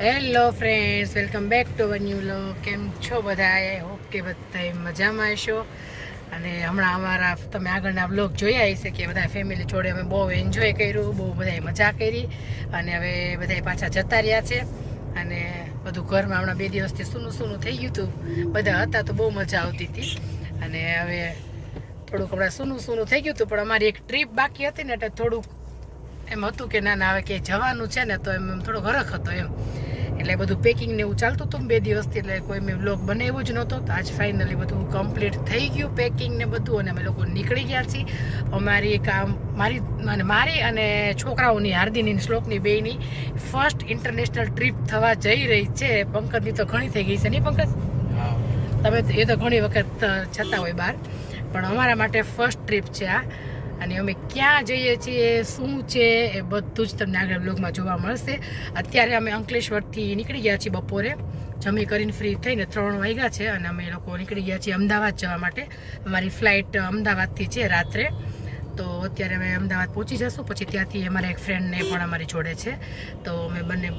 Hello friends, welcome back to our new vlog. કેમ છો બધા? આઈ હોપ કે બધા મજામાં હશો. અને હમણાં અમારા તમે આગળના વ્લોગ જોયા હશે કે બધા ફેમિલી જોડે અમે બહુ એન્જોય કર્યું, બહુ બધાએ મજા કરી. અને હવે બધા પાછા જતા રહ્યા છે. અને બધું ઘરમાં હમણાં 2 દિવસથી સૂનું સૂનું થઈ ગયું હતું. બધા હતા તો બહુ મજા આવતી હતી. અને હવે થોડુંક હમણાં સૂનું સૂનું થઈ ગયું હતું. પણ અમારી એક ટ્રીપ બાકી હતી ને એટલે થોડુંક એમ હતું કે ના હવે કે જવાનું છે ને, તો એમ થોડો હરખ હતો એમ. એટલે બધું પેકિંગ ને એવું ચાલતું હતું 2 દિવસથી, એટલે કોઈ મેં વ્લોગ બનાવ્યું જ નહોતો. તો આજ ફાઇનલી બધું કમ્પ્લીટ થઈ ગયું પેકિંગ ને બધું, અને અમે લોકો નીકળી ગયા છીએ. અમારી મારી અને છોકરાઓની હાર્દિની શ્લોકની બેયની ફર્સ્ટ ઇન્ટરનેશનલ ટ્રીપ થવા જઈ રહી છે. પંકજની તો ઘણી થઈ ગઈ છે નહીં પંકજ? તમે એ તો ઘણી વખત જતા હોય બહાર, પણ અમારા માટે ફર્સ્ટ ટ્રીપ છે આ. અને અમે ક્યાં જઈએ છીએ, શું છે, એ બધું જ તમને આગળ બ્લોગમાં જોવા મળશે. અત્યારે અમે અંકલેશ્વરથી નીકળી ગયા છીએ બપોરે, જમી કરીને ફ્રી થઈને 3 વાગ્યા છે. અને અમે લોકો નીકળી ગયા છીએ અમદાવાદ જવા માટે. અમારી ફ્લાઇટ અમદાવાદથી છે રાત્રે. તો અત્યારે અમે અમદાવાદ પહોંચી જશું. પછી ત્યાંથી અમારા એક ફ્રેન્ડને પણ અમારી જોડે છે, તો અમે બંને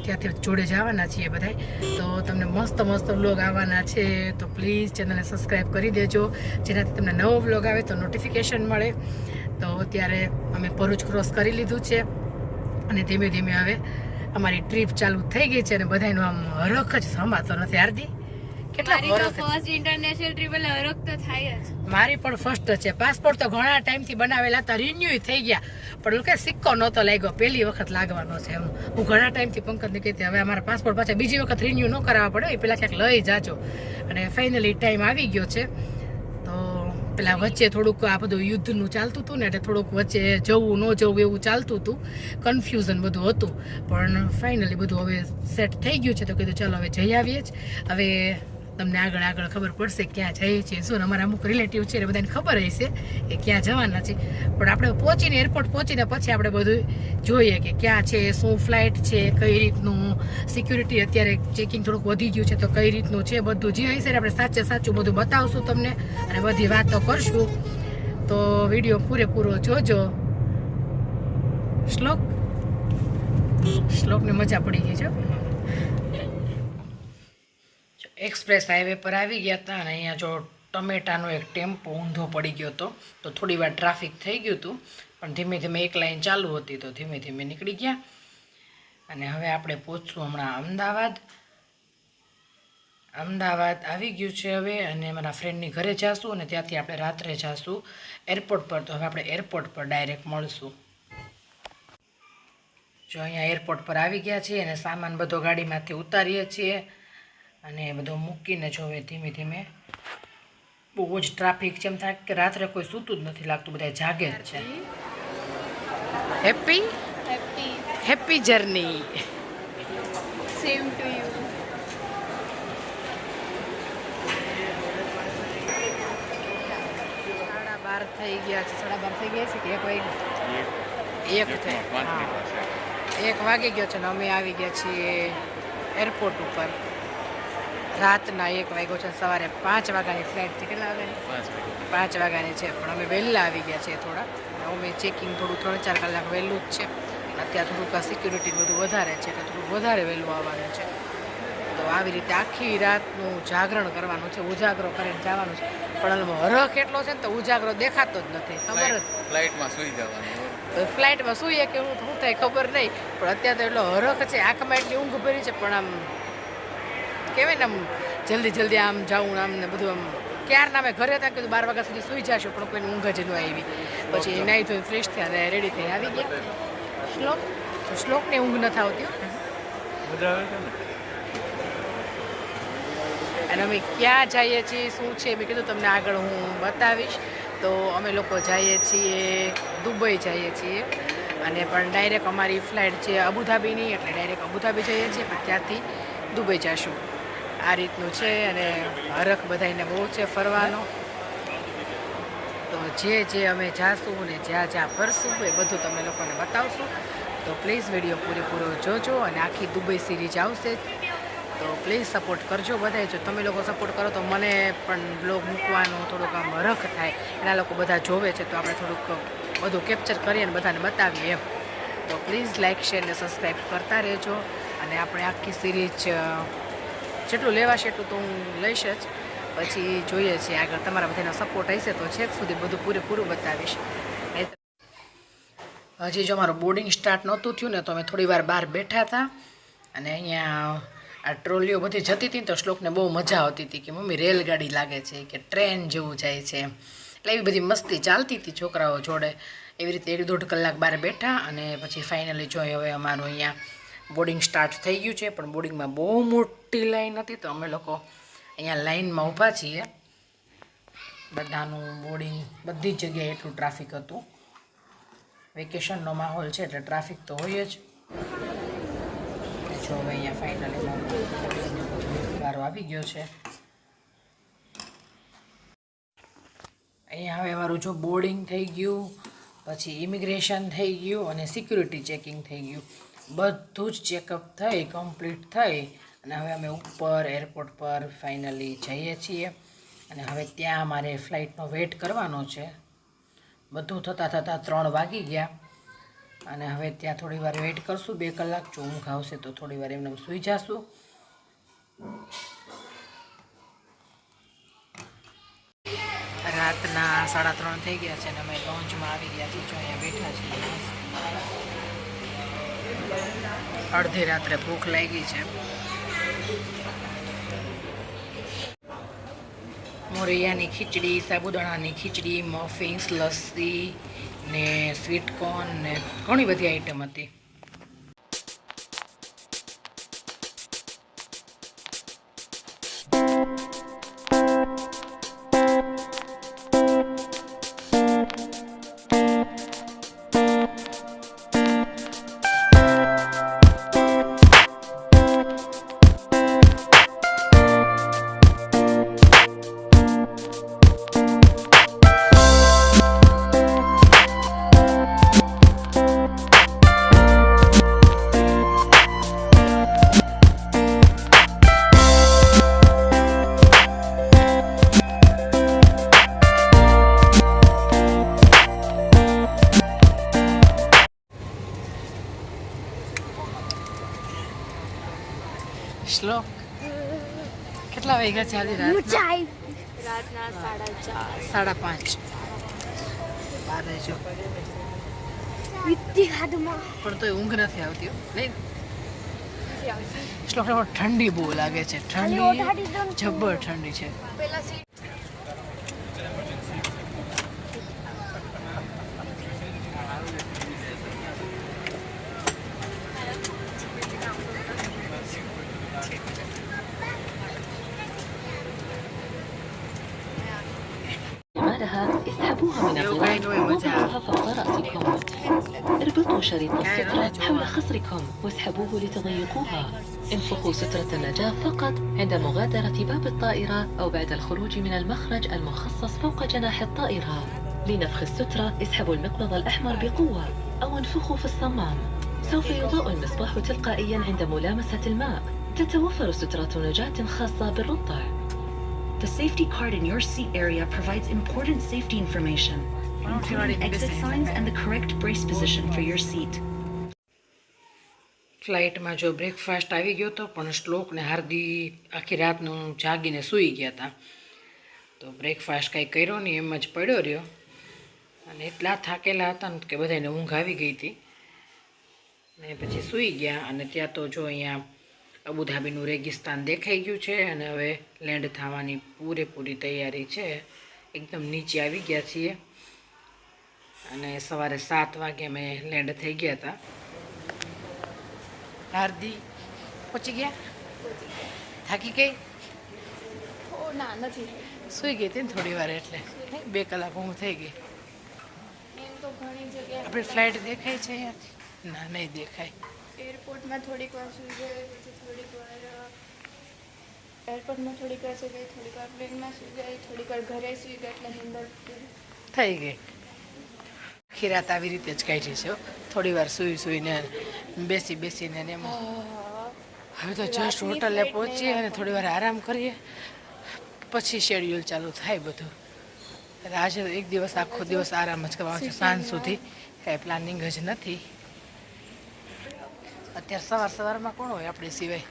ત્યાંથી જોડે જવાના છીએ બધા. તો તમને મસ્ત મસ્ત વ્લોગ આવવાના છે, તો પ્લીઝ ચેનલને સબસ્ક્રાઈબ કરી દેજો, જેનાથી તમને નવો વ્લોગ આવે તો નોટિફિકેશન મળે. તો અત્યારે અમે ભરૂચ ક્રોસ કરી લીધું છે, અને ધીમે ધીમે હવે અમારી ટ્રીપ ચાલુ થઈ ગઈ છે. અને બધાનો આમ હરખ જ સમાતો નથી. હાર્દી, મારી પણ ફર્સ્ટ છે. પાસપોર્ટ તો ઘણા ટાઈમથી બનાવેલા હતા, રિન્યુ થઈ ગયા, પણ કે સિક્કો નહોતો લાગ્યો. પહેલી વખત લાગવાનો છે એમ. હું ઘણા ટાઈમથી પંકજને કહેતી હવે અમારા પાસપોર્ટ પાછા બીજી વખત રિન્યુ ન કરાવવા પડે, એ પેલા ક્યાંક લઈ જાજો. અને ફાઇનલી ટાઈમ આવી ગયો છે. તો પેલા વચ્ચે થોડુંક આ બધું યુદ્ધનું ચાલતું હતું ને, એટલે થોડુંક વચ્ચે જવું ન જવું એવું ચાલતું હતું, કન્ફ્યુઝન બધું હતું. પણ ફાઇનલી બધું હવે સેટ થઈ ગયું છે. તો કીધું ચાલો હવે જઈ આવીએ જ. હવે તમને આગળ ખબર પડશે ક્યાં જઈએ છીએ. શું અમારા અમુક રિલેટિવ છે, બધાને ખબર હશે કે ક્યાં જવાના છે. પણ આપણે પહોંચીને એરપોર્ટ પહોંચીને પછી આપણે બધું જોઈએ કે ક્યાં છે, શું ફ્લાઇટ છે, કઈ રીતનું સિક્યુરિટી, અત્યારે ચેકિંગ થોડુંક વધી ગયું છે, તો કઈ રીતનું છે બધું જે હશે આપણે સાચું બધું બતાવશું તમને, અને બધી વાતો કરશું. તો વિડીયો પૂરેપૂરો જોજો. શ્લોકને મજા પડી ગઈ છે. એક્સપ્રેસ હાઈવે પર આવી ગયા હતા, અને અહીંયા જો ટમેટાનો એક ટેમ્પો ઊંધો પડી ગયો હતો, તો થોડી વાર ટ્રાફિક થઈ ગયું હતું. પણ ધીમે ધીમે એક લાઈન ચાલુ હતી, તો ધીમે ધીમે નીકળી ગયા. અને હવે આપણે પહોંચશું હમણાં અમદાવાદ આવી ગયું છે હવે. અને મારા ફ્રેન્ડની ઘરે જાશું, અને ત્યાંથી આપણે રાત્રે જાશું એરપોર્ટ પર. તો હવે આપણે એરપોર્ટ પર ડાયરેક્ટ મળશું. જો અહીંયા એરપોર્ટ પર આવી ગયા છીએ, અને સામાન બધો ગાડીમાંથી ઉતારીએ છીએ, અને બધું મૂકીને જોવે ધીમે ધીમે. બહુ જ ટ્રાફિક છે, એમ થાય કે રાત્રે કોઈ સૂતું જ નથી લાગતું, બધા જાગે જ છે. Happy journey. Same to you. 12:30 થઈ ગયા છે. 12:30 થઈ ગયા છે કે 1 વાગી ગયો છે. ને અમે આવી ગયા છીએ એરપોર્ટ ઉપર. રાતના 1 વાગ્યો છે. સવારે 5 વાગ્યાની ફ્લાઇટ છે. કેટલા વાગ્યાની? 5 વાગ્યાની છે. પણ અમે વહેલા આવી ગયા છીએ થોડા. અમે ચેકિંગ થોડું 3-4 કલાક વહેલું જ છે. અત્યારે થોડુંક સિક્યુરિટી બધું વધારે છે, એટલે થોડુંક વધારે વહેલું આવવાનું છે. તો આવી રીતે આખી રાતનું જાગરણ કરવાનું છે, ઉજાગરો કરીને જવાનું છે. પણ હરખ એટલો છે ને, તો ઉજાગરો દેખાતો જ નથી. ખબર જ ફ્લાઇટમાં સુઈ જવાનું. ફ્લાઇટમાં સૂઈએ કે શું થાય ખબર નહીં. પણ અત્યારે તો એટલો હરખ છે, આંખમાં એટલી ઊંઘ ભરી છે. પણ આમ કહેવાય ને, આમ જલ્દી આમ જાઉં આમ ને બધું. આમ ક્યારના અમે ઘરે હતા કીધું 12 વાગ્યા સુધી સૂઈ જશું, પણ કોઈને ઊંઘ જ ન આવી. પછી નાહી ધોઈ ફ્રેશ થયા અને રેડી થઈને આવી ગયા. શ્લોકને ઊંઘ નથી આવતી. મજા આવે છે ને. અને અમે ક્યાં જઈએ છીએ, શું છે, મેં કીધું તમને આગળ હું બતાવીશ. તો અમે લોકો જઈએ છીએ દુબઈ જઈએ છીએ. અને પણ ડાયરેક્ટ અમારી ફ્લાઇટ છે અબુધાબીની, એટલે ડાયરેક્ટ અબુધાબી જઈએ છીએ, પણ ત્યાંથી દુબઈ જઈશું. આ રીતનું છે. અને હરખ બધાને બહુ છે ફરવાનો. તો જે અમે જાશું ને જ્યાં ફરશું એ બધું તમને લોકોને બતાવશું. તો પ્લીઝ વિડીયો પૂરેપૂરો જોજો. અને આખી દુબઈ સિરીઝ આવશે, તો પ્લીઝ સપોર્ટ કરજો બધાય. જો તમે લોકો સપોર્ટ કરો તો મને પણ બ્લોગ મૂકવાનો થોડુંક આમ હરખ થાય. એના લોકો બધા જોવે છે, તો આપણે થોડુંક બધું કેપ્ચર કરીએ અને બધાને બતાવીએ એમ. તો પ્લીઝ લાઇક, શેર ને સબસ્ક્રાઈબ કરતા રહેજો. અને આપણે આખી સિરીઝ જેટલું લેવાશે એટલું તો હું લઈશ જ. પછી જોઈએ છીએ આગળ તમારા બધાનો સપોર્ટ હશે તો છેક સુધી બધું પૂરેપૂરું બતાવીશ. હજી જો મારું બોર્ડિંગ સ્ટાર્ટ નહોતું થયું ને તો અમે થોડી વાર બહાર બેઠા હતા અને અહીંયા આ ટ્રોલીઓ બધી જતી હતી ને તો શ્લોકને બહુ મજા આવતી હતી કે મમ્મી રેલગાડી લાગે છે કે ટ્રેન જેવું જાય છે. એટલે એવી બધી મસ્તી ચાલતી હતી છોકરાઓ જોડે. એવી રીતે 1-1.5 કલાક બહાર બેઠા અને પછી ફાઇનલી જોઈએ હવે અમારું અહીંયા બોર્ડિંગ સ્ટાર્ટ થઈ ગયું છે. પણ બોર્ડિંગમાં બહુ મોટી લાઈન હતી તો અમે લોકો અહીંયા લાઈનમાં ઊભા છીએ. બધાનું બોર્ડિંગ બધી જ જગ્યાએ એટલું ટ્રાફિક હતું. વેકેશનનો માહોલ છે એટલે ટ્રાફિક તો હોય જ. જો હવે અહીંયા ફાઇનલી મારું વારો આવી ગયો છે. અહીંયા હવે મારું જો બોર્ડિંગ થઈ ગયું, પછી ઇમિગ્રેશન થઈ ગયું અને સિક્યુરિટી ચેકિંગ થઈ ગયું. બધું જ ચેકઅપ થઈ કમ્પ્લીટ થઈ અને હવે અમે ઉપર એરપોર્ટ પર ફાઇનલી જઈએ છીએ. અને હવે ત્યાં મારે ફ્લાઇટનો વેઇટ કરવાનો છે. બધું થતાં 3 વાગી ગયા અને હવે ત્યાં થોડી વાર વેઇટ કરશું 2 કલાક. જો ઊંઘ આવશે તો થોડી વાર એમને સૂઈ જશું. રાતના 3:30 થઈ ગયા છે અને અમે લોન્જમાં આવી ગયા છીએ. જો અહીંયા બેઠા છીએ. અડધી રાત્રે ભૂખ લાગી છે. મોરૈયાની ખીચડી, સાબુદાણાની ખીચડી, મફિન્સ, લસ્સી ને સ્વીટ કોર્ન ને ઘણી બધી આઈટમ હતી. શ્લોક કેટલા વાગ્યા છે આજે રાતના 4:30. 5:30. બારે જો પણ તોય ઊંઘ નથી આવતી નહીં. શ્લોક ઠંડી બહુ લાગે છે. ઠંડી જબર ઠંડી છે. اسحبوها من الغلاف وضعوها فوق رأسكم. اربطوا شريط السترة حول خصركم واسحبوه لتضيقوها. انفخوا سترة النجاة فقط عند مغادرة باب الطائرة أو بعد الخروج من المخرج المخصص فوق جناح الطائرة. لنفخ السترة اسحبوا المقبض الأحمر بقوة أو انفخوا في الصمام. سوف يضاء المصباح تلقائيا عند ملامسة الماء. تتوفر سترة نجاة خاصة بالرضع. The safety card in your seat area provides important safety information, including exit signs and the correct brace position for your seat. ફ્લાઇટમાં જો બ્રેકફાસ્ટ આવી ગયો હતો પણ શ્લોક ને હાર્દી આખી રાતનું જાગીને સૂઈ ગયા હતા તો બ્રેકફાસ્ટ કાંઈ કર્યો નહીં, એમ જ પડ્યો રહ્યો. અને એટલા થાકેલા હતા ને કે બધાને ઊંઘ આવી ગઈ હતી ને પછી સૂઈ ગયા. અને ત્યાં તો જો અહીંયા અબુધાબીનું રેગિસ્તાન દેખાઈ ગયું છે અને હવે લેન્ડ થવાની પૂરેપૂરી તૈયારી છે. એકદમ નીચે આવી ગયા છીએ અને સવારે 7 વાગે અમે લેન્ડ થઈ ગયા હતા. હાર્દી પહોંચી ગયા? થાકી ગઈ? ના નથી. સૂઈ ગઈ હતી ને થોડી વાર એટલે 2 કલાક ઊંઘ થઈ ગઈ. એમ તો ઘણી જગ્યાએ આપણી ફ્લાઇટ દેખાય છે અહીંયાથી? ના, નહીં દેખાય. એરપોર્ટમાં થોડીક વાર સૂઈ ગઈ, પછી થોડીક વાર એરપોર્ટમાં થોડીક વાર સૂઈ ગઈ, થોડીક વાર પ્લેનમાં સૂઈ ગઈ, થોડીક વાર ઘરે સૂઈ ગઈ એટલે નીંદર થઈ ગઈ. આખી રાત આવી રીતે જ કાઢી છે. થોડી વાર સૂઈને બેસીને ને એમ. હવે તો જસ્ટ હોટલે પહોંચીએ અને થોડી વાર આરામ કરીએ પછી શેડ્યુલ ચાલુ થાય બધું. એટલે આજે એક દિવસ આખો દિવસ આરામ જ કરવાનો છે સાંજ સુધી. કાંઈ પ્લાનિંગ જ નથી. અત્યારે સવારમાં કોણ હોય આપણી સિવાય?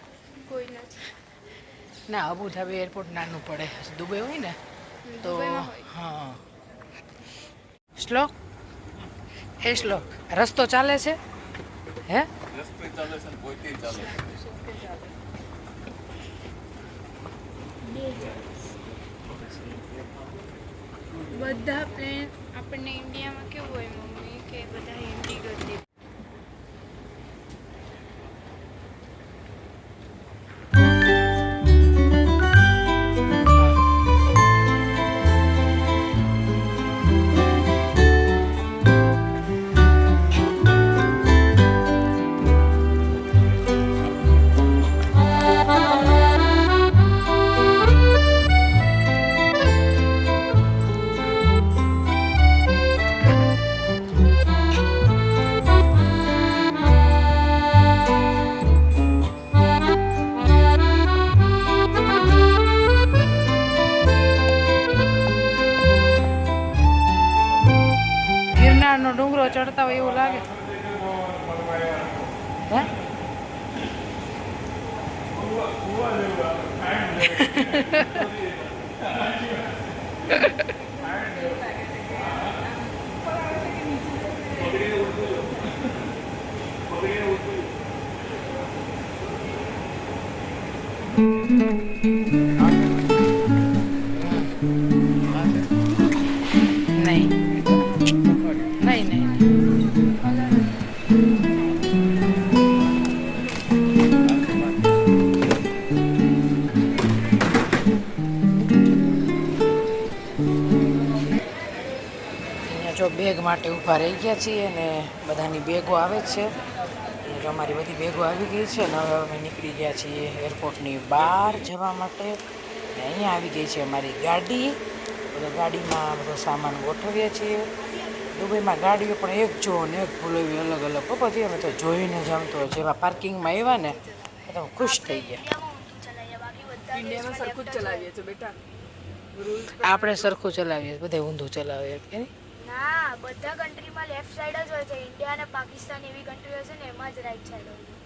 કોઈ નથી. ના, અબુધાબી એરપોર્ટ નાનું પડે. દુબઈ હોય ને તો દુબઈમાં હોય. હા. શ્લોક એ શ્લોક રસ્તો ચાલે છે હે? રસ્તે ચાલે છે ને પોતે ચાલે છે. બધા પ્લેન આપણને ઇન્ડિયામાં કેવું હોય મમ્મી કે બધા ઇન્ડિગો જ ગિરનારનો ડુંગરો ચડતા હોય એવું લાગે. હે? નહીં નહીં નહીં. અહીંયા જો બેગ માટે ઊભા રહી ગયા છીએ અને બધાની બેગો આવે જ છે. અહીંયા જો અમારી બધી બેગો આવી ગઈ છે અને હવે અમે નીકળી ગયા છીએ એરપોર્ટની બહાર જવા માટે. અને અહીંયા આવી ગઈ છે અમારી ગાડી. બધો ગાડીમાં બધો સામાન ગોઠવીએ છીએ. દુબઈમાં ગાડીઓ પણ એક જો ને એક ભૂલેવી અલગ અલગ પછી અમે તો જોઈને જ આમ તો જેવા પાર્કિંગમાં આવ્યા ને તો ખુશ થઈ ગયા. ઇન્ડિયામાં સરખું જ ચલાવીએ છીએ બેટા. આપણે સરખું ચલાવીએ, બધા ઊંધું ચલાવીએ કે નહીં? ના, બધા કન્ટ્રીમાં લેફ્ટ સાઈડ જ હોય છે. ઇન્ડિયા અને પાકિસ્તાન એવી કન્ટ્રી હોય છે ને એમાં જ રાઈટ સાઈડ હોય છે.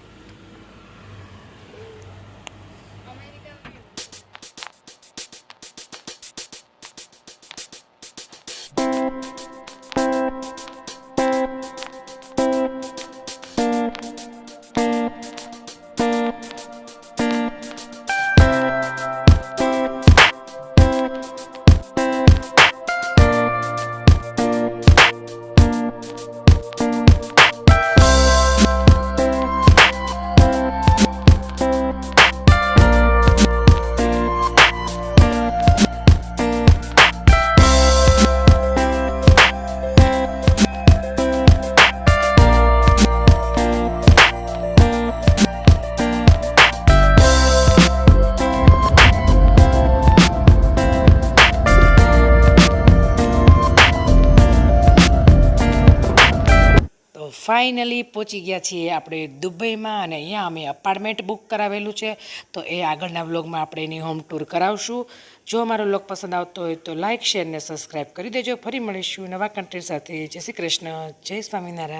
ફાઇનલી પહોંચી ગયા છીએ આપણે દુબઈમાં અને અહીંયા અમે અપાર્ટમેન્ટ બુક કરાવેલું છે. તો એ આગળના વ્લોગમાં આપણે એની હોમ ટૂર કરાવશું. જો અમારો વ્લોગ પસંદ આવતો હોય તો લાઇક શેર ને સબસ્ક્રાઈબ કરી દેજો. ફરી મળીશું નવા કન્ટેન્ટ સાથે. જય શ્રી કૃષ્ણ, જય સ્વામિનારાયણ.